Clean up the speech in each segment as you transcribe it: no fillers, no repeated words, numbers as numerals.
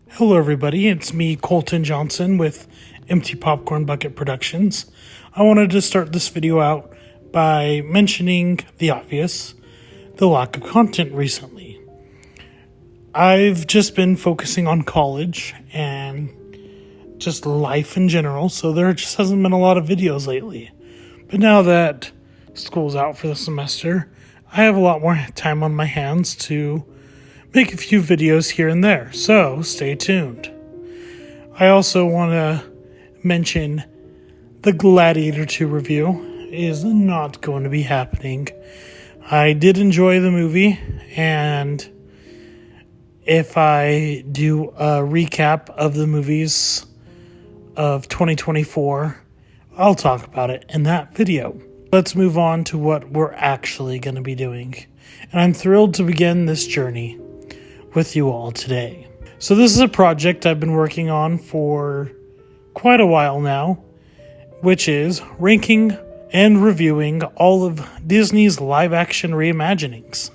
Hello, everybody. It's me, Colton Johnson, with Empty Popcorn Bucket Productions. I wanted to start this video out by mentioning the obvious, the lack of content recently. I've just been focusing on college and just life in general, so there just hasn't been a lot of videos lately. But now that school's out for the semester, I have a lot more time on my hands to make a few videos here and there, so stay tuned. I also want to mention the Gladiator 2 review is not going to be happening. I did enjoy the movie, and if I do a recap of the movies of 2024, I'll talk about it in that video. Let's move on to what we're actually going to be doing, and I'm thrilled to begin this journey with you all today. So this is a project I've been working on for quite a while now, which is ranking and reviewing all of Disney's live-action reimaginings.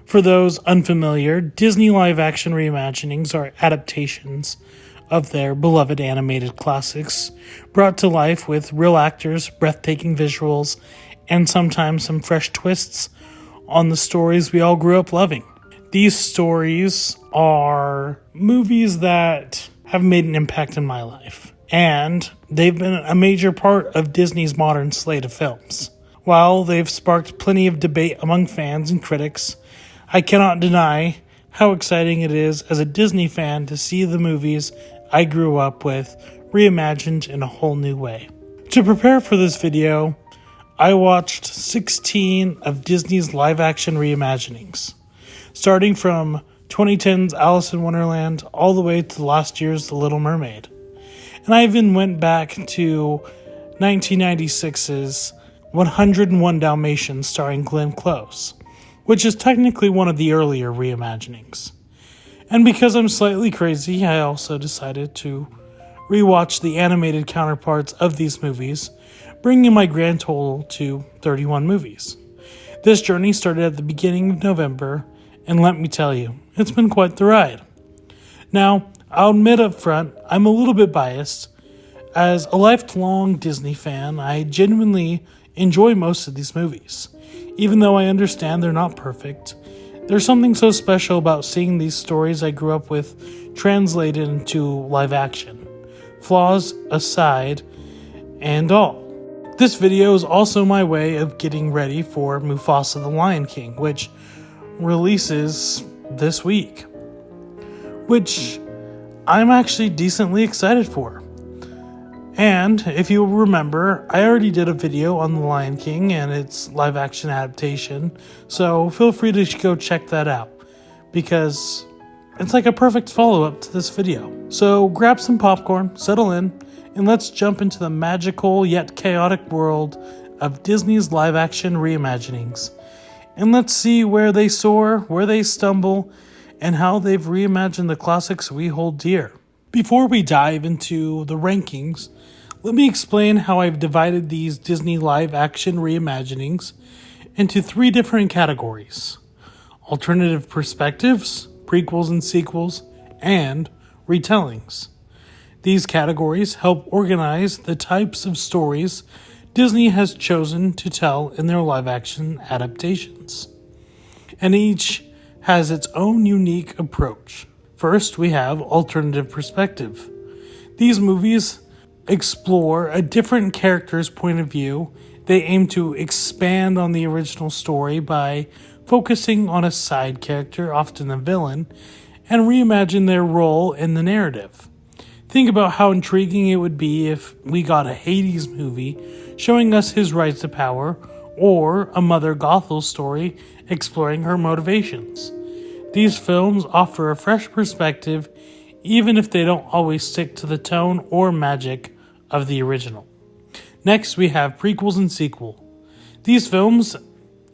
For those unfamiliar, Disney live-action reimaginings are adaptations of their beloved animated classics, brought to life with real actors, breathtaking visuals, and sometimes some fresh twists on the stories we all grew up loving. These stories are movies that have made an impact in my life, and they've been a major part of Disney's modern slate of films. While they've sparked plenty of debate among fans and critics, I cannot deny how exciting it is as a Disney fan to see the movies I grew up with reimagined in a whole new way. To prepare for this video, I watched 16 of Disney's live-action reimaginings, starting from 2010's Alice in Wonderland all the way to last year's The Little Mermaid. And I even went back to 1996's 101 Dalmatians starring Glenn Close, which is technically one of the earlier reimaginings. And because I'm slightly crazy, I also decided to rewatch the animated counterparts of these movies, bringing my grand total to 31 movies. This journey started at the beginning of November, and let me tell you, it's been quite the ride. Now, I'll admit up front, I'm a little bit biased. As a lifelong Disney fan, I genuinely enjoy most of these movies. Even though I understand they're not perfect, there's something so special about seeing these stories I grew up with translated into live action. Flaws aside and all. This video is also my way of getting ready for Mufasa the Lion King, which releases this week, which I'm actually decently excited for. And if you remember, I already did a video on The Lion King and its live action adaptation, so feel free to go check that out, because it's like a perfect follow-up to this video. So grab some popcorn, settle in, and let's jump into the magical yet chaotic world of Disney's live action reimaginings. And let's see where they soar, where they stumble, and how they've reimagined the classics we hold dear. Before we dive into the rankings, let me explain how I've divided these Disney live-action reimaginings into 3 different categories: alternative perspectives, prequels and sequels, and retellings. These categories help organize the types of stories Disney has chosen to tell in their live-action adaptations, and each has its own unique approach. First, we have alternative perspective. These movies explore a different character's point of view. They aim to expand on the original story by focusing on a side character, often a villain, and reimagine their role in the narrative. Think about how intriguing it would be if we got a Hades movie showing us his rise to power, or a Mother Gothel story exploring her motivations. These films offer a fresh perspective, even if they don't always stick to the tone or magic of the original. Next, we have prequels and sequel. These films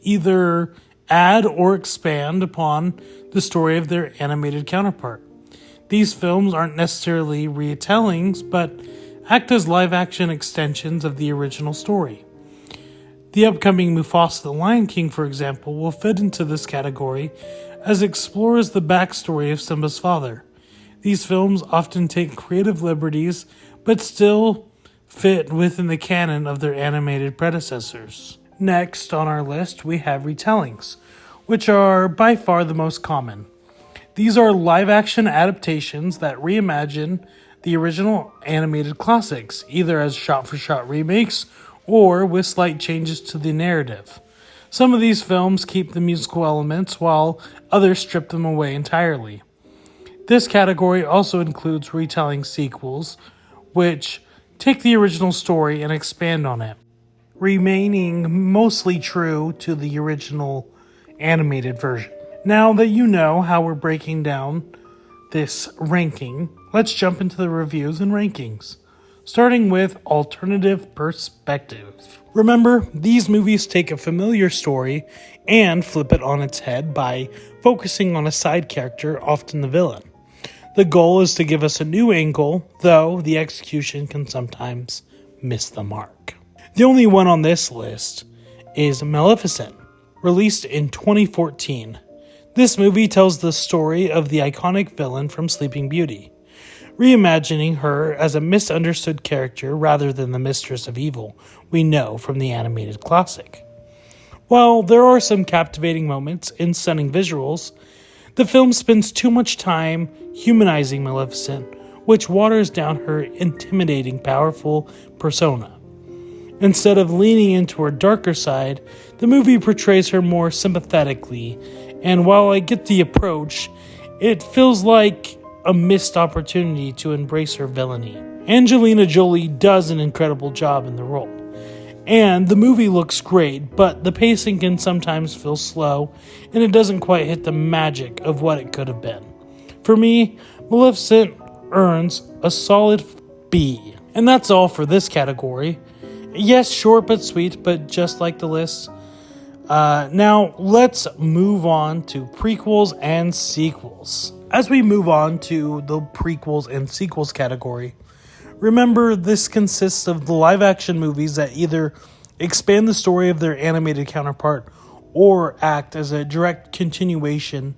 either add or expand upon the story of their animated counterpart. These films aren't necessarily retellings, but act as live-action extensions of the original story. The upcoming Mufasa the Lion King, for example, will fit into this category as it explores the backstory of Simba's father. These films often take creative liberties, but still fit within the canon of their animated predecessors. Next on our list, we have retellings, which are by far the most common. These are live-action adaptations that reimagine the original animated classics, either as shot-for-shot remakes or with slight changes to the narrative. Some of these films keep the musical elements, while others strip them away entirely. This category also includes retelling sequels, which take the original story and expand on it, remaining mostly true to the original animated version. Now that you know how we're breaking down this ranking, let's jump into the reviews and rankings, starting with alternative perspective. Remember, these movies take a familiar story and flip it on its head by focusing on a side character, often the villain. The goal is to give us a new angle, though the execution can sometimes miss the mark. The only one on this list is Maleficent, released in 2014. This movie tells the story of the iconic villain from Sleeping Beauty, reimagining her as a misunderstood character rather than the mistress of evil we know from the animated classic. While there are some captivating moments and stunning visuals, the film spends too much time humanizing Maleficent, which waters down her intimidating, powerful persona. Instead of leaning into her darker side, the movie portrays her more sympathetically, and while I get the approach, it feels like a missed opportunity to embrace her villainy. Angelina Jolie does an incredible job in the role, and the movie looks great, but the pacing can sometimes feel slow, and it doesn't quite hit the magic of what it could have been. For me, Maleficent earns a solid B. And that's all for this category. Yes, short but sweet, but just like the list. Now, let's move on to prequels and sequels. As we move on to the prequels and sequels category, remember this consists of the live-action movies that either expand the story of their animated counterpart or act as a direct continuation.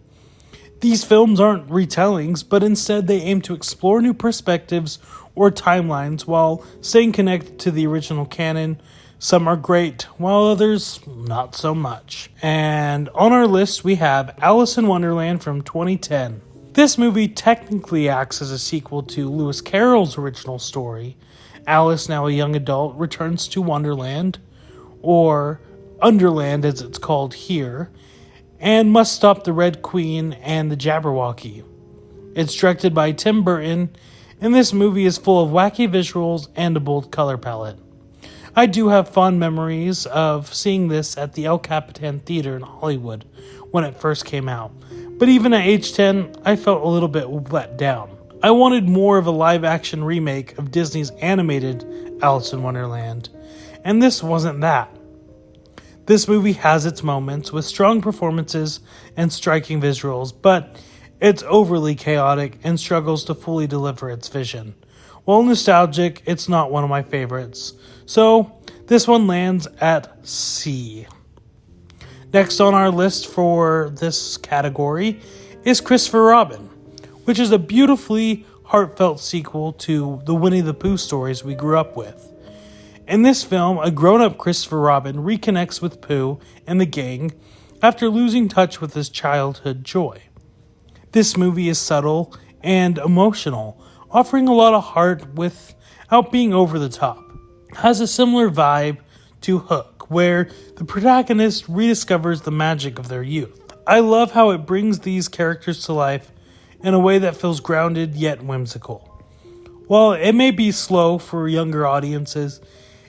These films aren't retellings, but instead they aim to explore new perspectives or timelines while staying connected to the original canon. Some are great, while others not so much. And on our list we have Alice in Wonderland from 2010. This movie technically acts as a sequel to Lewis Carroll's original story. Alice, now a young adult, returns to Wonderland, or Underland as it's called here, and must stop the Red Queen and the Jabberwocky. It's directed by Tim Burton, and this movie is full of wacky visuals and a bold color palette. I do have fond memories of seeing this at the El Capitan Theater in Hollywood when it first came out, but even at age 10, I felt a little bit let down. I wanted more of a live-action remake of Disney's animated Alice in Wonderland, and this wasn't that. This movie has its moments with strong performances and striking visuals, but it's overly chaotic and struggles to fully deliver its vision. While nostalgic, it's not one of my favorites, so this one lands at C. Next on our list for this category is Christopher Robin, which is a beautifully heartfelt sequel to the Winnie the Pooh stories we grew up with. In this film, a grown-up Christopher Robin reconnects with Pooh and the gang after losing touch with his childhood joy. This movie is subtle and emotional, offering a lot of heart without being over the top. It has a similar vibe to Hook, where the protagonist rediscovers the magic of their youth. I love how it brings these characters to life in a way that feels grounded yet whimsical. While it may be slow for younger audiences,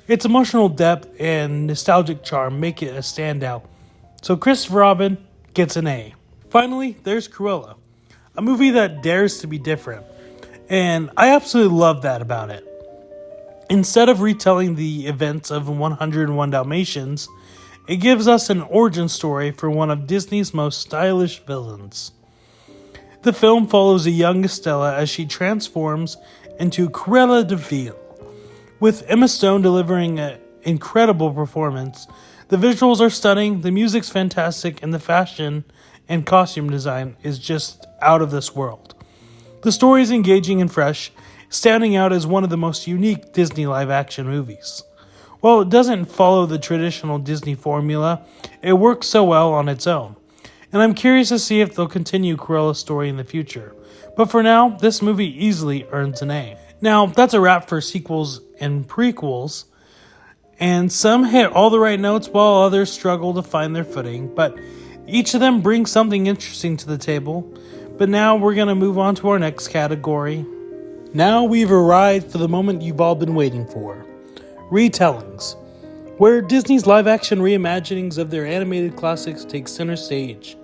its emotional depth and nostalgic charm make it a standout. So Christopher Robin gets an A. Finally, there's Cruella, a movie that dares to be different, and I absolutely love that about it. Instead of retelling the events of 101 Dalmatians, it gives us an origin story for one of Disney's most stylish villains. The film follows a young Estella as she transforms into Cruella de Vil. With Emma Stone delivering an incredible performance, the visuals are stunning, the music's fantastic, and the fashion and costume design is just out of this world. The story is engaging and fresh, standing out as one of the most unique Disney live-action movies. While it doesn't follow the traditional Disney formula, it works so well on its own. And I'm curious to see if they'll continue Cruella's story in the future. But for now, this movie easily earns an A. Now, that's a wrap for sequels and prequels. And some hit all the right notes while others struggle to find their footing. But each of them brings something interesting to the table. But now we're going to move on to our next category. Now we've arrived for the moment you've all been waiting for. Retellings, where Disney's live-action reimaginings of their animated classics take center stage.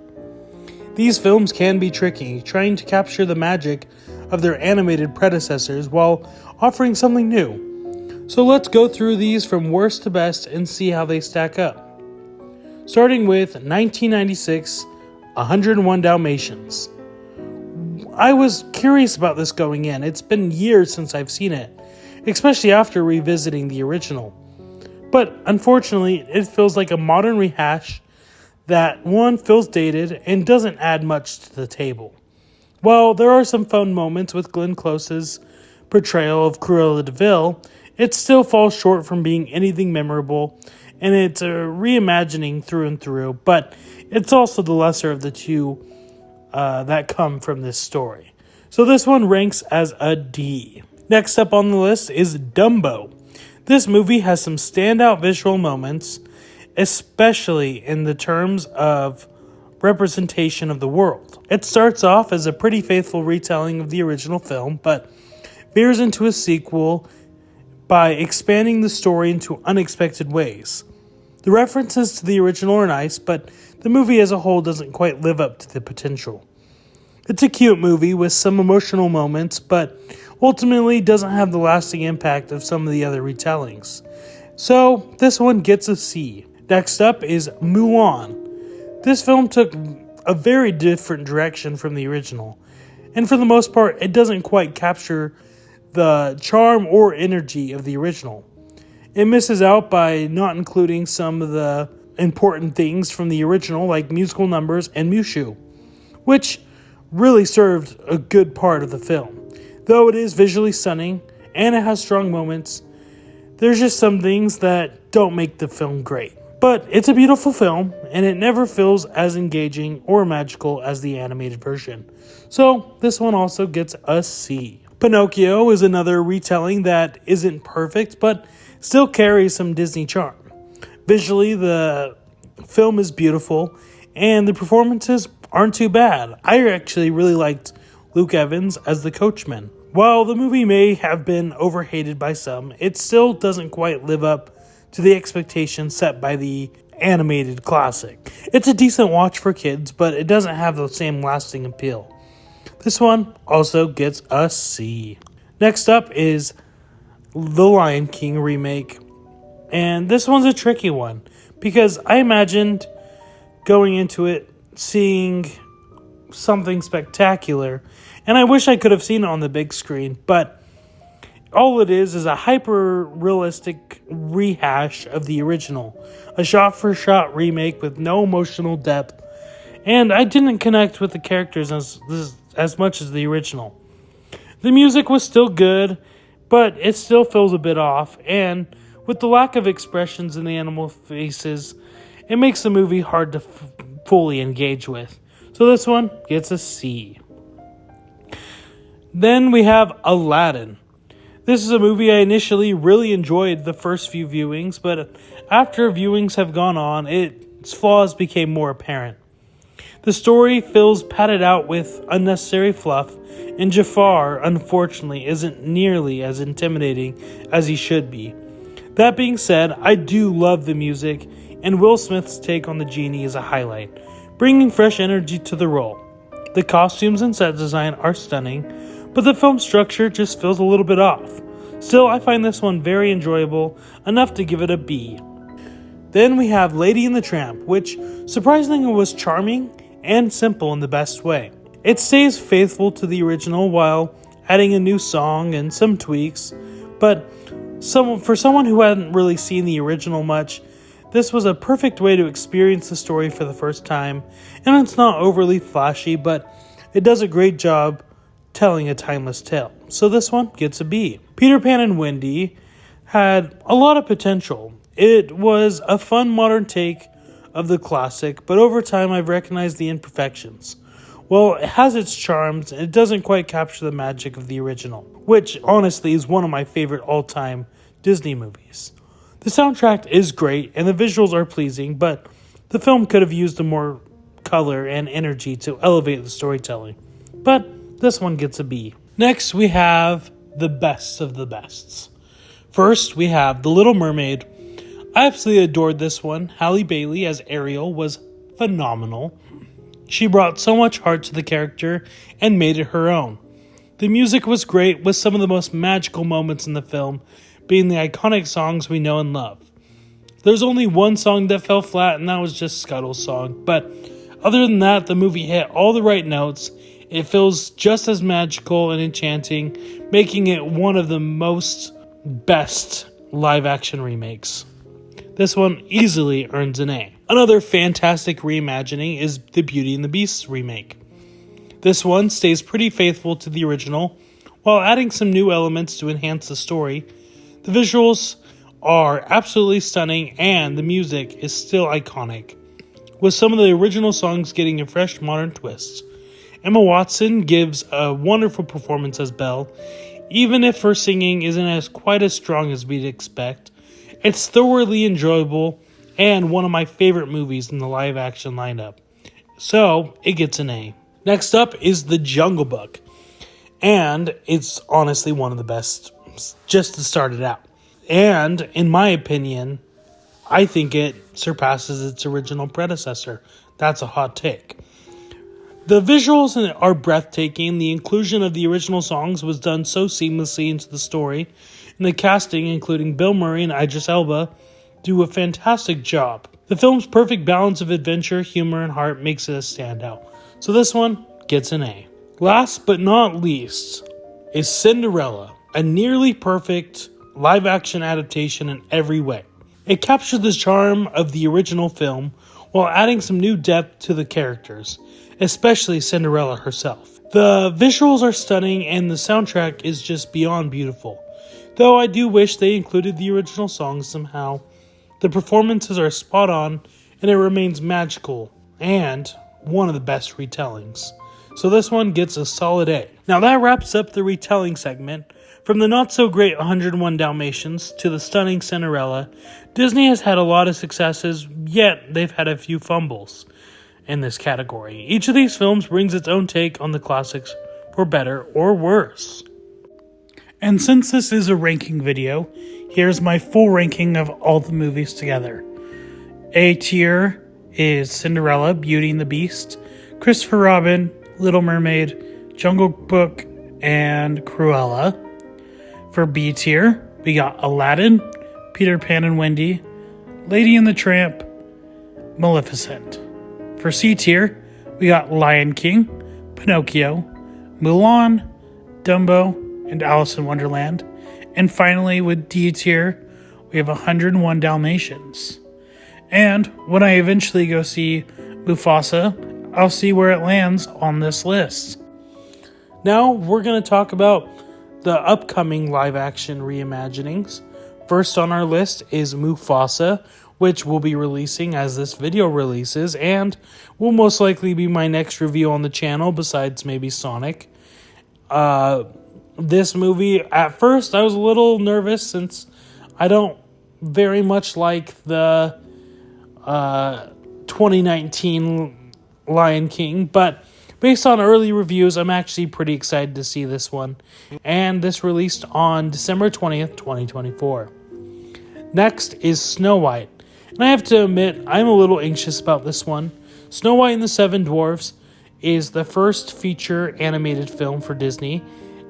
These films can be tricky, trying to capture the magic of their animated predecessors while offering something new. So let's go through these from worst to best and see how they stack up. Starting with 1996, 101 Dalmatians. I was curious about this going in. It's been years since I've seen it, especially after revisiting the original. But unfortunately, it feels like a modern rehash that, one, feels dated and doesn't add much to the table. While there are some fun moments with Glenn Close's portrayal of Cruella de Vil, it still falls short from being anything memorable, and it's a reimagining through and through, but it's also the lesser of the two that come from this story. So this one ranks as a D. Next up on the list is Dumbo. This movie has some standout visual moments, especially in the terms of representation of the world. It starts off as a pretty faithful retelling of the original film, but veers into a sequel by expanding the story into unexpected ways. The references to the original are nice, but the movie as a whole doesn't quite live up to the potential. It's a cute movie with some emotional moments, but ultimately doesn't have the lasting impact of some of the other retellings. So this one gets a C. Next up is Mulan. This film took a very different direction from the original, and for the most part, it doesn't quite capture the charm or energy of the original. It misses out by not including some of the important things from the original, like musical numbers and Mushu, which really served a good part of the film. Though it is visually stunning and it has strong moments, there's just some things that don't make the film great. But it's a beautiful film, and it never feels as engaging or magical as the animated version. So this one also gets a C. Pinocchio is another retelling that isn't perfect, but still carries some Disney charm. Visually, the film is beautiful, and the performances aren't too bad. I actually really liked Luke Evans as the coachman. While the movie may have been overhated by some, it still doesn't quite live up to the expectations set by the animated classic. It's a decent watch for kids, but it doesn't have the same lasting appeal. This one also gets a C. Next up is The Lion King remake. And this one's a tricky one, because I imagined going into it seeing something spectacular, and I wish I could have seen it on the big screen, but all it is a hyper-realistic rehash of the original, a shot-for-shot remake with no emotional depth, and I didn't connect with the characters as much as the original. The music was still good, but it still feels a bit off, and with the lack of expressions in the animal faces, it makes the movie hard to fully engage with. So this one gets a C. Then we have Aladdin. This is a movie I initially really enjoyed the first few viewings, but after viewings have gone on, its flaws became more apparent. The story feels padded out with unnecessary fluff, and Jafar, unfortunately, isn't nearly as intimidating as he should be. That being said, I do love the music, and Will Smith's take on the genie is a highlight, bringing fresh energy to the role. The costumes and set design are stunning, but the film structure just feels a little bit off. Still, I find this one very enjoyable, enough to give it a B. Then we have Lady and the Tramp, which surprisingly was charming and simple in the best way. It stays faithful to the original while adding a new song and some tweaks, but for someone who hadn't really seen the original much, this was a perfect way to experience the story for the first time, and it's not overly flashy, but it does a great job telling a timeless tale. So this one gets a B. Peter Pan and Wendy had a lot of potential. It was a fun modern take of the classic, but over time I've recognized the imperfections. Well, it has its charms, and it doesn't quite capture the magic of the original, which honestly is one of my favorite all-time Disney movies. The soundtrack is great, and the visuals are pleasing, but the film could have used more color and energy to elevate the storytelling. But this one gets a B. Next, we have the best of the bests. First, we have The Little Mermaid. I absolutely adored this one. Halle Bailey as Ariel was phenomenal. She brought so much heart to the character and made it her own. The music was great, with some of the most magical moments in the film being the iconic songs we know and love. There's only one song that fell flat, and that was just Scuttle's song. But other than that, the movie hit all the right notes. It feels just as magical and enchanting, making it one of the most best live-action remakes. This one easily earns an A. Another fantastic reimagining is the Beauty and the Beast remake. This one stays pretty faithful to the original, while adding some new elements to enhance the story. The visuals are absolutely stunning, and the music is still iconic, with some of the original songs getting a fresh modern twist. Emma Watson gives a wonderful performance as Belle. Even if her singing isn't quite as strong as we'd expect, it's thoroughly enjoyable and one of my favorite movies in the live-action lineup. So, it gets an A. Next up is The Jungle Book. And it's honestly one of the best, just to start it out. And, in my opinion, I think it surpasses its original predecessor. That's a hot take. The visuals are breathtaking. The inclusion of the original songs was done so seamlessly into the story. And the casting, including Bill Murray and Idris Elba, do a fantastic job. The film's perfect balance of adventure, humor, and heart makes it a standout. So this one gets an A. Last but not least is Cinderella, a nearly perfect live-action adaptation in every way. It captures the charm of the original film while adding some new depth to the characters, especially Cinderella herself. The visuals are stunning and the soundtrack is just beyond beautiful. Though I do wish they included the original songs somehow. The performances are spot on and it remains magical and one of the best retellings. So this one gets a solid A. Now that wraps up the retelling segment. From the not-so-great 101 Dalmatians to the stunning Cinderella, Disney has had a lot of successes, yet they've had a few fumbles in this category. Each of these films brings its own take on the classics, for better or worse. And since this is a ranking video, here's my full ranking of all the movies together. A tier is Cinderella, Beauty and the Beast, Christopher Robin, Little Mermaid, Jungle Book, and Cruella. For B tier, we got Aladdin, Peter Pan and Wendy, Lady and the Tramp, Maleficent. For C tier, we got Lion King, Pinocchio, Mulan, Dumbo, and Alice in Wonderland. And finally, with D tier, we have 101 Dalmatians. And when I eventually go see Mufasa, I'll see where it lands on this list. Now, we're going to talk about the upcoming live-action reimaginings. First on our list is Mufasa, which will be releasing as this video releases, and will most likely be my next review on the channel, besides maybe Sonic. This movie, at first, I was a little nervous, since I don't very much like the 2019 Lion King, but based on early reviews, I'm actually pretty excited to see this one. And this released on December 20th, 2024. Next is Snow White. And I have to admit, I'm a little anxious about this one. Snow White and the Seven Dwarfs is the first feature animated film for Disney,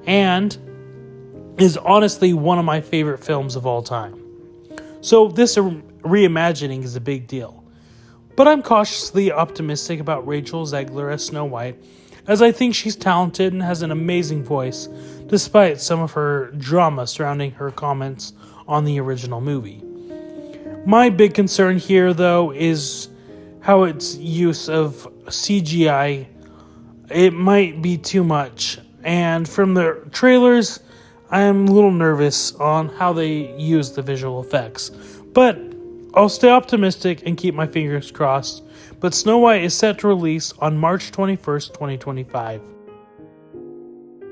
and is honestly one of my favorite films of all time. So this reimagining is a big deal. But I'm cautiously optimistic about Rachel Zegler as Snow White, as I think she's talented and has an amazing voice, despite some of her drama surrounding her comments on the original movie. My big concern here, though, is how its use of CGI, it might be too much, And from the trailers, I'm a little nervous on how they use the visual effects. But I'll stay optimistic and keep my fingers crossed. But Snow White is set to release on March 21st, 2025.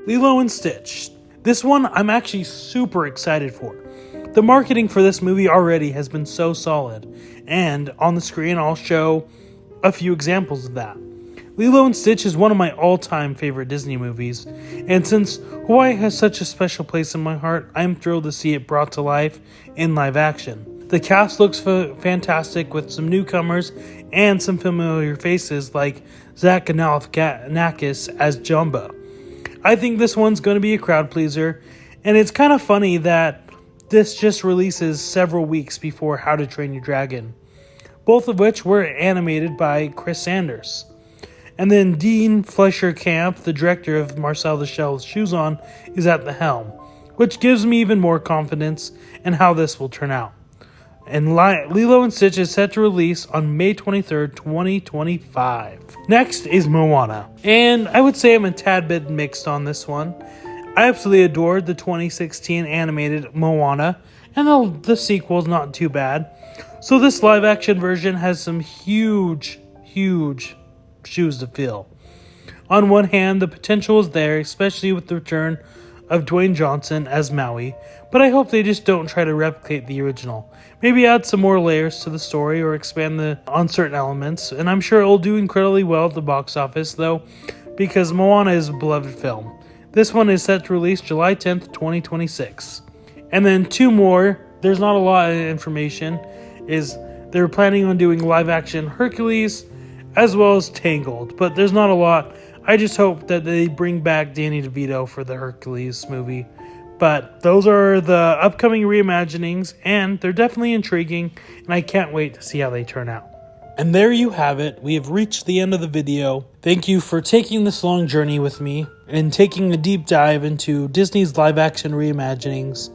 Lilo and Stitch. This one I'm actually super excited for. The marketing for this movie already has been so solid, and on the screen I'll show a few examples of that. Lilo and Stitch is one of my all-time favorite Disney movies, and since Hawaii has such a special place in my heart, I'm thrilled to see it brought to life in live action. The cast looks fantastic with some newcomers and some familiar faces like Zach Galifianakis as Jumbo. I think this one's going to be a crowd pleaser, and it's kind of funny that this just releases several weeks before How to Train Your Dragon, both of which were animated by Chris Sanders. And then Dean Fleischer-Camp, the director of Marcel the Shell's Shoes On, is at the helm, which gives me even more confidence in how this will turn out. And Lilo and Stitch is set to release on May 23rd, 2025. Next is Moana, and I would say I'm a tad bit mixed on this one. I absolutely adored the 2016 animated Moana, and the sequel's not too bad. So this live-action version has some huge shoes to fill. On one hand, the potential is there, especially with the return of Dwayne Johnson as Maui, but I hope they just don't try to replicate the original. Maybe add some more layers to the story or expand on certain elements, and I'm sure it will do incredibly well at the box office, though, because Moana is a beloved film. This one is set to release July 10th, 2026. And then two more, there's not a lot of information, is they're planning on doing live-action Hercules as well as Tangled, but there's not a lot. I just hope that they bring back Danny DeVito for the Hercules movie. But those are the upcoming reimaginings, and they're definitely intriguing, and I can't wait to see how they turn out. And there you have it. We have reached the end of the video. Thank you for taking this long journey with me and taking a deep dive into Disney's live-action reimaginings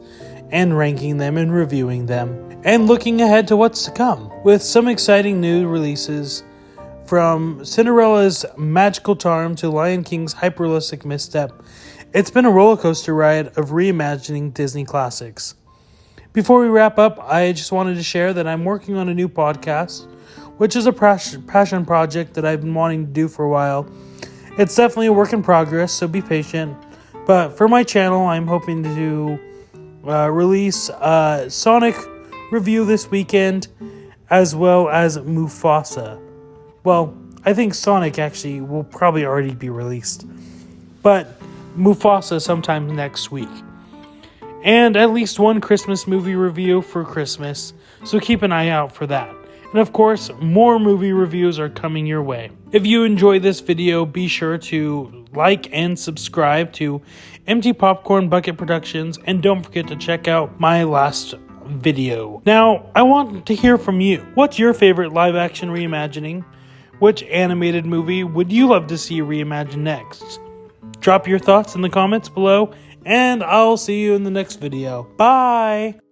and ranking them and reviewing them and looking ahead to what's to come with some exciting new releases from Cinderella's magical charm to Lion King's hyper-realistic misstep. It's been a roller coaster ride of reimagining Disney classics. Before we wrap up, I just wanted to share that I'm working on a new podcast, which is a passion project that I've been wanting to do for a while. It's definitely a work in progress, so be patient. But for my channel, I'm hoping to release a Sonic review this weekend, as well as Mufasa. Well, I think Sonic actually will probably already be released, but Mufasa sometime next week. And at least one Christmas movie review for Christmas, so keep an eye out for that. And of course, more movie reviews are coming your way. If you enjoyed this video, be sure to like and subscribe to Empty Popcorn Bucket Productions, and don't forget to check out my last video. Now, I want to hear from you. What's your favorite live-action reimagining? Which animated movie would you love to see reimagined next? Drop your thoughts in the comments below, and I'll see you in the next video. Bye!